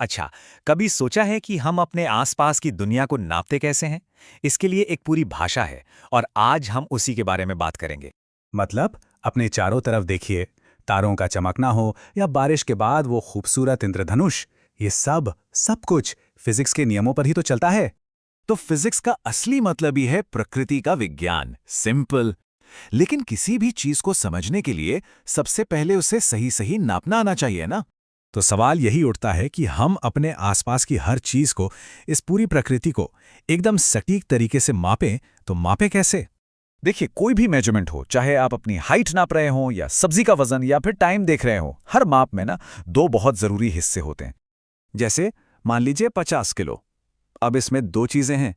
अच्छा, कभी सोचा है कि हम अपने आसपास की दुनिया को नापते कैसे हैं? इसके लिए एक पूरी भाषा है और आज हम उसी के बारे में बात करेंगे। मतलब अपने चारों तरफ देखिए, तारों का चमकना हो या बारिश के बाद वो खूबसूरत इंद्रधनुष, ये सब कुछ फिजिक्स के नियमों पर ही तो चलता है। तो फिजिक्स का असली मतलब ही है प्रकृति का विज्ञान, सिंपल। लेकिन किसी भी चीज को समझने के लिए सबसे पहले उसे सही सही नापना आना चाहिए ना। तो सवाल यही उठता है कि हम अपने आसपास की हर चीज को, इस पूरी प्रकृति को एकदम सटीक तरीके से मापें, तो मापें कैसे? देखिए, कोई भी मेजरमेंट हो, चाहे आप अपनी हाइट नाप रहे हो या सब्जी का वजन या फिर टाइम देख रहे हो, हर माप में ना दो बहुत जरूरी हिस्से होते हैं। जैसे मान लीजिए 50 किलो। अब इसमें दो चीजें हैं।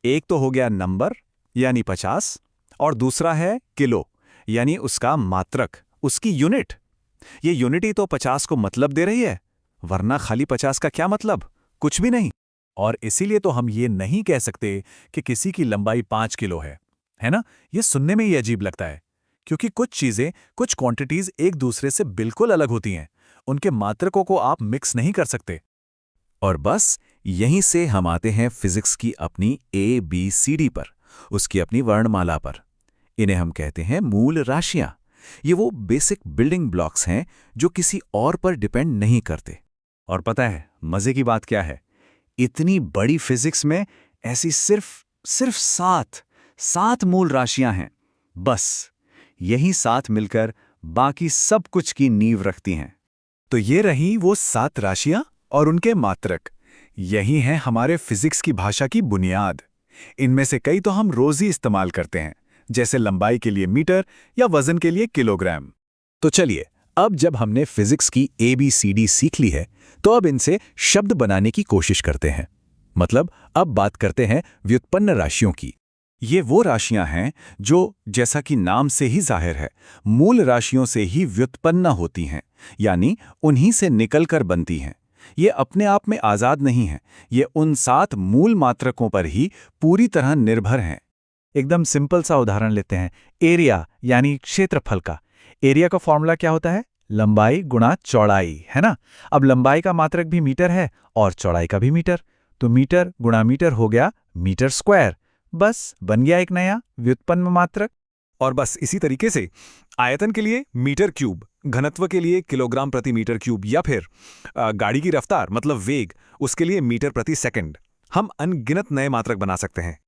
एक तो हो गया नंबर यानी 50, और दूसरा है किलो यानी उसका मात्रक, उसकी यूनिट। ये यूनिट ही तो 50 को मतलब दे रही है, वरना खाली 50 का क्या मतलब? कुछ भी नहीं। और इसीलिए तो हम ये नहीं कह सकते कि किसी की लंबाई 5 किलो है ना? ये सुनने में ही अजीब लगता है, क्योंकि कुछ चीजें, कुछ क्वांटिटीज एक दूसरे से बिल्कुल अलग होती हैं। उनके मात्रकों को आप मिक्स नहीं कर सकते। और बस यहीं से हम आते हैं फिजिक्स की अपनी ABCD पर, उसकी अपनी वर्णमाला पर। इन्हें हम कहते हैं मूल राशियां। ये वो बेसिक बिल्डिंग ब्लॉक्स हैं जो किसी और पर डिपेंड नहीं करते। और पता है मजे की बात क्या है? इतनी बड़ी फिजिक्स में ऐसी सिर्फ सिर्फ सात मूल राशियां हैं। बस यही सात मिलकर बाकी सब कुछ की नींव रखती हैं। तो ये रही वो 7 राशियां और उनके मात्रक। यही हैं हमारे फिजिक्स की भाषा की बुनियाद। इनमें से कई तो हम रोज ही इस्तेमाल करते हैं, जैसे लंबाई के लिए मीटर या वजन के लिए किलोग्राम। तो चलिए, अब जब हमने फिजिक्स की ABCD सीख ली है, तो अब इनसे शब्द बनाने की कोशिश करते हैं। मतलब अब बात करते हैं व्युत्पन्न राशियों की। ये वो राशियां हैं जो, जैसा कि नाम से ही जाहिर है, मूल राशियों से ही व्युत्पन्न होती हैं, यानी उन्हीं से निकलकर बनती हैं। ये अपने आप में आजाद नहीं हैं, ये उन 7 मूल मात्रकों पर ही पूरी तरह निर्भर हैं। एकदम सिंपल सा उदाहरण लेते हैं, एरिया यानी क्षेत्रफल का। एरिया का फॉर्मूला क्या होता है? लंबाई गुणा चौड़ाई, है ना? अब लंबाई का मात्रक भी मीटर है और चौड़ाई का भी मीटर, तो मीटर गुणा मीटर हो गया मीटर स्क्वायर। बस बन गया एक नया व्युत्पन्न मात्रक। और बस इसी तरीके से आयतन के लिए मीटर क्यूब, घनत्व के लिए किलोग्राम प्रति मीटर क्यूब, या फिर गाड़ी की रफ्तार मतलब वेग, उसके लिए मीटर प्रति सेकंड, हम अनगिनत नए मात्रक बना सकते हैं।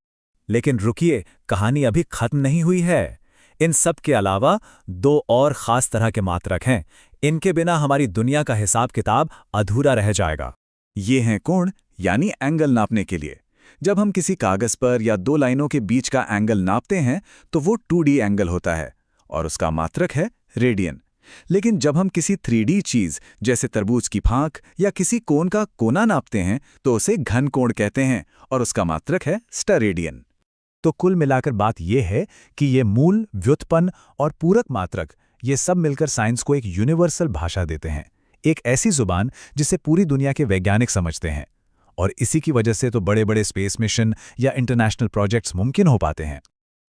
लेकिन रुकिए, कहानी अभी खत्म नहीं हुई है। इन सब के अलावा दो और खास तरह के मात्रक हैं। इनके बिना हमारी दुनिया का हिसाब किताब अधूरा रह जाएगा। ये हैं कोण यानी एंगल नापने के लिए। जब हम किसी कागज पर या दो लाइनों के बीच का एंगल नापते हैं तो वो 2D एंगल होता है और उसका मात्रक है रेडियन। लेकिन जब हम किसी 3D चीज जैसे तरबूज की फांक या किसी कोण का कोना नापते हैं तो उसे घन कोण कहते हैं और उसका मात्रक है स्टेरेडियन। तो कुल मिलाकर बात यह है कि ये मूल, व्युत्पन्न और पूरक मात्रक, ये सब मिलकर साइंस को एक यूनिवर्सल भाषा देते हैं, एक ऐसी जुबान जिसे पूरी दुनिया के वैज्ञानिक समझते हैं। और इसी की वजह से तो बड़े बड़े स्पेस मिशन या इंटरनेशनल प्रोजेक्ट्स मुमकिन हो पाते हैं।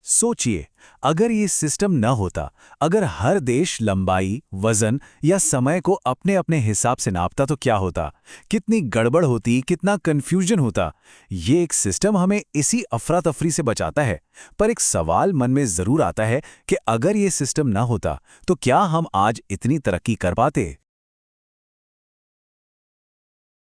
सोचिए, अगर ये सिस्टम न होता, अगर हर देश लंबाई, वजन या समय को अपने अपने हिसाब से नापता तो क्या होता? कितनी गड़बड़ होती, कितना कंफ्यूजन होता। ये एक सिस्टम हमें इसी अफरा तफरी से बचाता है। पर एक सवाल मन में जरूर आता है कि अगर ये सिस्टम न होता तो क्या हम आज इतनी तरक्की कर पाते?